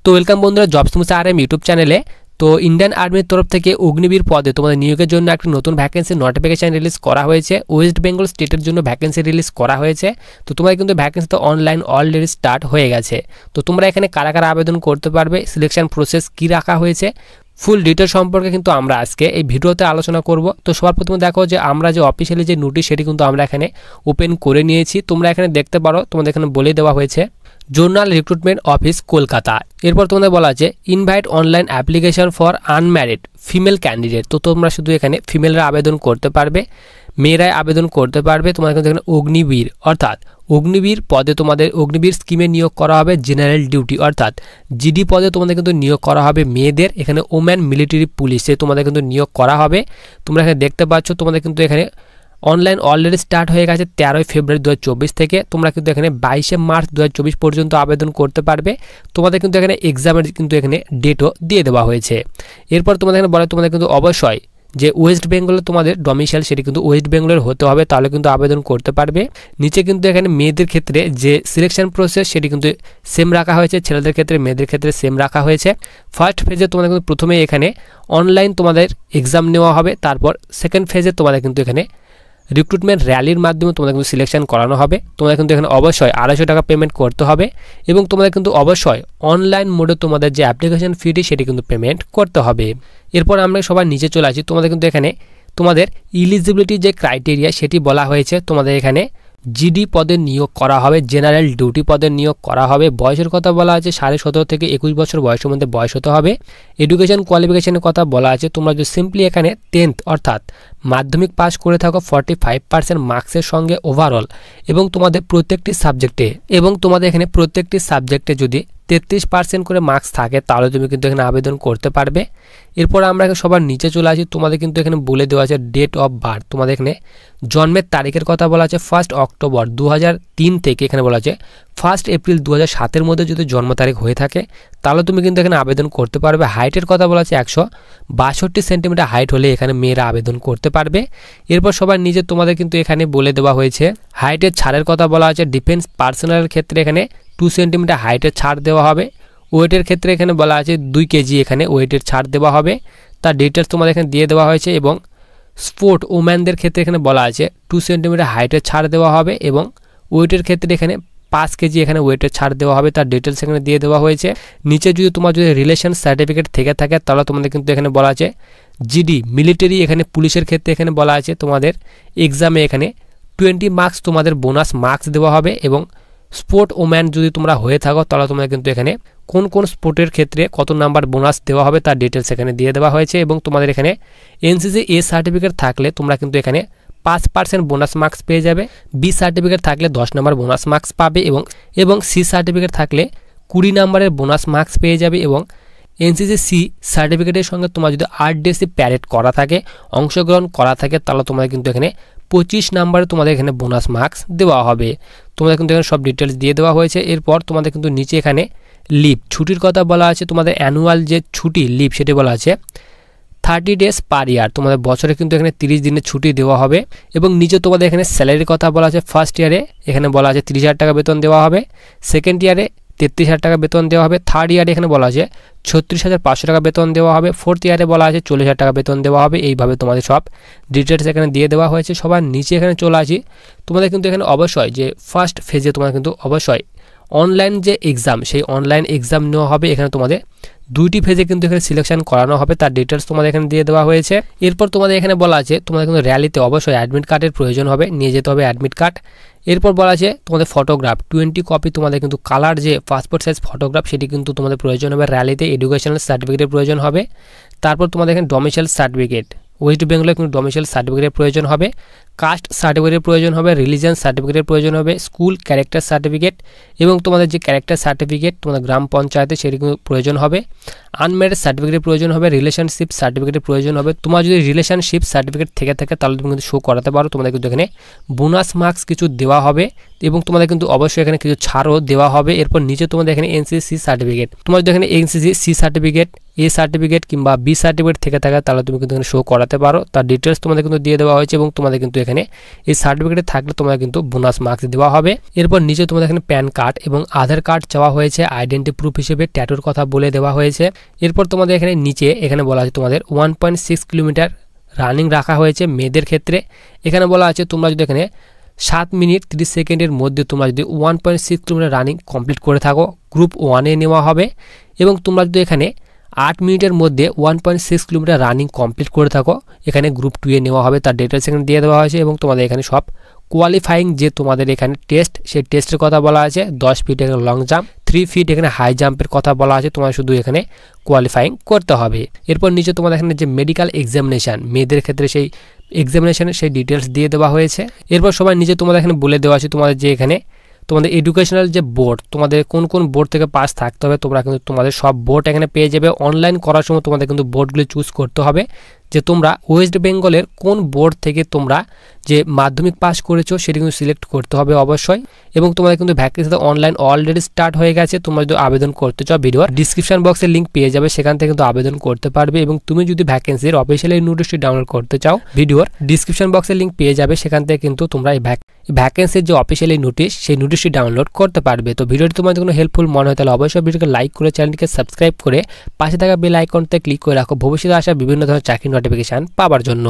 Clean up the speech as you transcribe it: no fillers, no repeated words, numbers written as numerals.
তো ওয়েলকাম বন্ধুরা, জবস মুসা RM YouTube চ্যানেলে। তো ইন্ডিয়ান আর্মির তরফ থেকে অগ্নিবীর পদে তোমাদের নিয়োগের জন্য একটি নতুন ভ্যাকেন্সি নোটিফিকেশন রিলিজ করা হয়েছে। ওয়েস্ট বেঙ্গল স্টেটের জন্য ভ্যাকেন্সি রিলিজ করা হয়েছে। তো তোমাদের কিন্তু ভ্যাকেন্সি তো অনলাইন অলরেডি স্টার্ট হয়ে গেছে। তো তোমরা এখানে কারা কারা আবেদন করতে পারবে, সিলেকশন প্রসেস কি রাখা হয়েছে, ফুল ডিটেল সম্পর্কে কিন্তু আমরা আজকে এই ভিডিওতে আলোচনা করব। তো সবার প্রথমে দেখো যে আমরা যে অফিসিয়ালি যে নোটিশ সেটি কিন্তু আমরা এখানে ওপেন করে নিয়েছি। তোমরা এখানে দেখতে পারো, তোমাদের এখানে বলে দেওয়া হয়েছে জোনাল রিক্রুটমেন্ট অফিস কলকাতা। এরপর তোমাদের বলা আছে invite online application for unmarried female candidate. তো তোমরা শুধু এখানে ফিমেলরা আবেদন করতে পারবে, মেয়েরাই আবেদন করতে পারবে। তোমাদের কিন্তু এখানে অগ্নিবীর অর্থাৎ অগ্নিবীর পদে তোমাদের অগ্নিবীর স্কিমে নিয়োগ করা হবে। জেনারেল ডিউটি অর্থাৎ জিডি পদে তোমাদের কিন্তু নিয়োগ করা হবে মেয়েদের। এখানে ওম্যান মিলিটারি পুলিশে তোমাদের কিন্তু নিয়োগ করা হবে। তোমরা এখানে দেখতে পাচ্ছ তোমাদের কিন্তু এখানে অনলাইন অলরেডি স্টার্ট হয়ে গেছে 13 ফেব্রুয়ারি 2024 থেকে। তোমরা কিন্তু এখানে 22 মার্চ 2024 পর্যন্ত আবেদন করতে পারবে। তোমাদের কিন্তু এখানে এক্সামের কিন্তু এখানে ডেটও দিয়ে দেওয়া হয়েছে। এরপর তোমাদের এখানে বলে তোমাদের কিন্তু অবশ্যই যে ওয়েস্ট বেঙ্গলে তোমাদের ডমিসাইল সেটি কিন্তু ওয়েস্ট বেঙ্গলের হতে হবে, তাহলে কিন্তু আবেদন করতে পারবে। নিচে কিন্তু এখানে মেয়েদের ক্ষেত্রে যে সিলেকশন প্রসেস সেটি কিন্তু সেম রাখা হয়েছে, ছেলেদের ক্ষেত্রে মেয়েদের ক্ষেত্রে সেম রাখা হয়েছে। ফার্স্ট ফেজে তোমাদের কিন্তু প্রথমে এখানে অনলাইন তোমাদের এক্সাম নেওয়া হবে, তারপর সেকেন্ড ফেজে তোমাদের কিন্তু এখানে রিক্রুটমেন্ট র্যালির মাধ্যমে তোমাদের কিন্তু সিলেকশন করানো হবে। তোমাদের কিন্তু এখানে অবশ্যই 250 টাকা পেমেন্ট করতে হবে এবং তোমাদের কিন্তু অবশ্যই অনলাইন মোডে তোমাদের যে অ্যাপ্লিকেশন ফিটি সেটি কিন্তু পেমেন্ট করতে হবে। এরপর আমরা সবাই নিচে চলে আসি। তোমাদের কিন্তু এখানে তোমাদের ইলিজিবিলিটি যে ক্রাইটেরিয়া সেটি বলা হয়েছে। তোমাদের এখানে জিডি পদে নিয়োগ করা হবে, জেনারেল ডিউটি পদে নিয়োগ করা হবে। বয়সের কথা বলা আছে 17.5 থেকে 21 বছর বয়সের মধ্যে বয়স হতে হবে। এডুকেশন কোয়ালিফিকেশনের কথা বলা আছে তোমরা যদি সিম্পলি এখানে 10th অর্থাৎ মাধ্যমিক পাস করে থাকো 45% মার্কসের সঙ্গে ওভারঅল এবং তোমাদের প্রত্যেকটি সাবজেক্টে যদি 33% করে মার্কস থাকে তাহলে তুমি কিন্তু এখানে আবেদন করতে পারবে। এরপর আমরা সবার নিচে চলে আসি। তোমাদের কিন্তু এখানে বলে দেওয়া আছে ডেট অফ বার্থ। তোমাদের এখানে জন্মের তারিখের কথা বলা আছে 1 অক্টোবর 2003 থেকে এখানে বলা আছে 1 এপ্রিল 2007 মধ্যে যদি জন্ম তারিখ হয়ে থাকে তাহলে তুমি কিন্তু এখানে আবেদন করতে পারবে। হাইটের কথা বলা আছে 162 সেন্টিমিটার হাইট হলে এখানে মেয়েরা আবেদন করতে পারবে। এরপর সবার নিচে তোমাদের কিন্তু এখানে বলে দেওয়া হয়েছে হাইটের ছাড়ের কথা বলা আছে। ডিফেন্স পার্সোনালের ক্ষেত্রে এখানে 2 সেন্টিমিটার হাইটের ছাড় দেওয়া হবে। ওয়েটের ক্ষেত্রে এখানে বলা আছে 2 কেজি এখানে ওয়েটের ছাড় দেওয়া হবে, তার ডিটেলস তোমাদের এখানে দিয়ে দেওয়া হয়েছে। এবং স্পোর্ট ওম্যানদের ক্ষেত্রে এখানে বলা আছে 2 সেন্টিমিটার হাইটের ছাড় দেওয়া হবে এবং ওয়েটের ক্ষেত্রে এখানে 5 কেজি এখানে ওয়েটের ছাড় দেওয়া হবে, তার ডিটেলস এখানে দিয়ে দেওয়া হয়েছে। নিচে তোমার যদি রিলেশন সার্টিফিকেট থেকে থাকে তাহলে তোমাদের কিন্তু এখানে বলা আছে জিডি মিলিটারি এখানে পুলিশের ক্ষেত্রে এখানে বলা আছে তোমাদের এক্সামে এখানে 20 মার্কস তোমাদের বোনাস মার্কস দেওয়া হবে। এবং স্পোর্ট ওম্যান যদি তোমরা হয়ে থাকো তাহলে তোমরা কিন্তু এখানে কোন কোন স্পোর্টের ক্ষেত্রে কত নাম্বার বোনাস দেওয়া হবে তার ডিটেলস এখানে দিয়ে দেওয়া হয়েছে। এবং তোমাদের এখানে এনসিসি এ সার্টিফিকেট থাকলে তোমরা কিন্তু এখানে 5% বোনাস মার্কস পেয়ে যাবে। বি সার্টিফিকেট থাকলে 10 নম্বর বোনাস মার্কস পাবে এবং সি সার্টিফিকেট থাকলে 20 নম্বরের বোনাস মার্কস পেয়ে যাবে। এবং এনসিসি সি সার্টিফিকেটের সঙ্গে তোমার যদি আরডিএসি প্যারেড করা থাকে, অংশগ্রহণ করা থাকে তাহলে তোমাদের কিন্তু এখানে 25 নম্বরে তোমাদের এখানে বোনাস মার্কস দেওয়া হবে। তোমাদের কিন্তু এখানে সব ডিটেলস দিয়ে দেওয়া হয়েছে। এরপর তোমাদের কিন্তু নিচে এখানে লিভ ছুটির কথা বলা আছে। তোমাদের অ্যানুয়াল যে ছুটি লিভ সেটি বলা আছে 30 ডেজ পার ইয়ার। তোমাদের বছরে কিন্তু এখানে 30 দিনের ছুটি দেওয়া হবে। এবং নিচে তোমাদের এখানে স্যালারির কথা বলা আছে। ফার্স্ট ইয়ারে এখানে বলা আছে 30,000 টাকা বেতন দেওয়া হবে, সেকেন্ড ইয়ারে 33,000 টাকা বেতন দেওয়া হবে, থার্ড ইয়ারে এখানে বলা আছে 36,500 টাকা বেতন দেওয়া হবে, ফোর্থ ইয়ারে বলা আছে 40,000 টাকা বেতন দেওয়া হবে। এইভাবে তোমাদের সব ডিটেলস এখানে দিয়ে দেওয়া হয়েছে। সবার নিচে এখানে চলে আসি। তোমাদের কিন্তু এখানে অবশ্যই যে ফার্স্ট ফেজে তোমাদের কিন্তু অবশ্যই অনলাইন যে এক্সাম সেই অনলাইন এক্সাম নেওয়া হবে। এখানে তোমাদের 2টি ফেজে কিন্তু এখানে সিলেকশন করানো হবে, তার ডিটেলস তোমাদের এখানে দিয়ে দেওয়া হয়েছে। এরপর তোমাদের এখানে বলা আছে তোমাদের কিন্তু র্যালিতে অবশ্যই অ্যাডমিট কার্ডের প্রয়োজন হবে, নিয়ে যেতে হবে অ্যাডমিট কার্ড। এরপর বলা আছে তোমাদের ফটোগ্রাফ 20 কপি তোমাদের কিন্তু কালার যে পাসপোর্ট সাইজ ফটোগ্রাফ সেটি কিন্তু তোমাদের প্রয়োজন হবে র্যালিতে। এডুকেশনাল সার্টিফিকেটের প্রয়োজন হবে। তারপর তোমাদের এখানে ডমিসাইল সার্টিফিকেট ওয়েস্ট বেঙ্গলে কিন্তু ডমিসাইল সার্টিফিকেটের প্রয়োজন হবে, কাস্ট সার্টিফিকেটের প্রয়োজন হবে, রিলিজিয়ান সার্টিফিকেটের প্রয়োজন হবে, স্কুল ক্যারেক্টার সার্টিফিকেট এবং তোমাদের যে ক্যারেক্টার সার্টিফিকেট তোমাদের গ্রাম পঞ্চায়েতে সেটি কিন্তু প্রয়োজন হবে। আনম্যারিড সার্টিফিকেটের প্রয়োজন হবে, রিলেশনশিপ সার্টিফিকেটের প্রয়োজন হবে। তোমার যদি রিলেশনশিপ সার্টিফিকেট থেকে থাকে তাহলে তুমি কিন্তু শো করাতে পারো। তোমাদের কিন্তু এখানে বোনাস মার্কস কিছু দেওয়া হবে এবং তোমাদের কিন্তু অবশ্যই এখানে কিছু ছাড়ও দেওয়া হবে। এরপর নিচে তোমাদের এখানে এনসিসি সার্টিফিকেট, তোমার যদি এখানে NCC C certificate, A certificate কিংবা বি সার্টিফিকেট থেকে থাকে তাহলে তুমি কিন্তু এখানে শো করাতে পারো, তার ডিটেলস তোমাদের কিন্তু দিয়ে দেওয়া হয়েছে। এবং তোমাদের কিন্তু এখানে এই সার্টিফিকেটে থাকলে তোমাদের কিন্তু বোনাস মার্কস দেওয়া হবে। এরপর নিচে তোমাদের এখানে প্যান কার্ড এবং আধার কার্ড চাওয়া হয়েছে, আইডেন্টি প্রুফ হিসেবে ট্যাটুর কথা বলে দেওয়া হয়েছে। এরপর তোমাদের এখানে নিচে এখানে বলা আছে তোমাদের 1.6 কিলোমিটার রানিং রাখা হয়েছে মেয়েদের ক্ষেত্রে। এখানে বলা আছে তোমরা যদি এখানে 7 মিনিট 30 সেকেন্ডের মধ্যে তোমরা যদি 1.6 কিলোমিটার রানিং কমপ্লিট করে থাকো গ্রুপ 1-এ নেওয়া হবে, এবং তোমরা যদি এখানে 8 মিনিটের মধ্যে 1.6 কিলোমিটার রানিং কমপ্লিট করে থাকো এখানে গ্রুপ 2-এ নেওয়া হবে। তার ডিটেলস এখানে দিয়ে দেওয়া হয়েছে এবং তোমাদের এখানে সব কোয়ালিফাইং যে তোমাদের এখানে টেস্ট, সেই টেস্টের কথা বলা আছে। 10 ফিট এখানে লং জাম্প, 3 ফিট এখানে হাই জাম্পের কথা বলা আছে, তোমার শুধু এখানে কোয়ালিফাইং করতে হবে। এরপর নিচে তোমাদের এখানে যে মেডিকেল এক্সামিনেশান মেয়েদের ক্ষেত্রে সেই এক্সামিনেশানের সেই ডিটেলস দিয়ে দেওয়া হয়েছে। এরপর সবাই নিচে তোমাদের এখানে বলে দেওয়া আছে তোমাদের যে এখানে তোমাদের এডুকেশনাল যে বোর্ড, তোমাদের কোন কোন বোর্ড থেকে পাস থাকতে হবে, তোমরা কিন্তু তোমাদের সব বোর্ড এখানে পেয়ে যাবে। অনলাইন করার সময় তোমাদের কিন্তু বোর্ডগুলি চুজ করতে হবে যে তোমরা ওয়েস্ট বেঙ্গলের কোন বোর্ড থেকে তোমরা যে মাধ্যমিক পাস করেছো সেটা কিন্তু সিলেক্ট করতে হবে অবশ্যই। এবং তোমাদের কিন্তু ভ্যাকেন্সি অনলাইন অলরেডি স্টার্ট হয়ে গেছে। তোমরা যদি আবেদন করতে চাও ভিডিওর ডিসক্রিপশন বক্সে লিঙ্ক পেয়ে যাবে, সেখান থেকে কিন্তু আবেদন করতে পারবে। এবং তুমি যদি ভ্যাকেন্সির অফিসিয়ালি নোটিশটি ডাউনলোড করতে চাও ভিডিওর ডিসক্রিপশন বক্সে লিঙ্ক পেয়ে যাবে, সেখান থেকে কিন্তু তোমরা এই ভ্যাকেন্সির যে অফিসিয়ালি নোটিশ সেই নোটিশটি ডাউনলোড করতে পারবে। তো ভিডিওটি তোমাদের কোনো হেল্পফুল মনে হয় তাহলে অবশ্যই ভিডিওকে লাইক করে চ্যানেলটিকে সাবস্ক্রাইব করে পাশে থাকা বেল আইকনতে ক্লিক করে রাখো ভবিষ্যতে আসা বিভিন্ন ধরনের চাকরি নোটিফিকেশন পাওয়ার জন্য।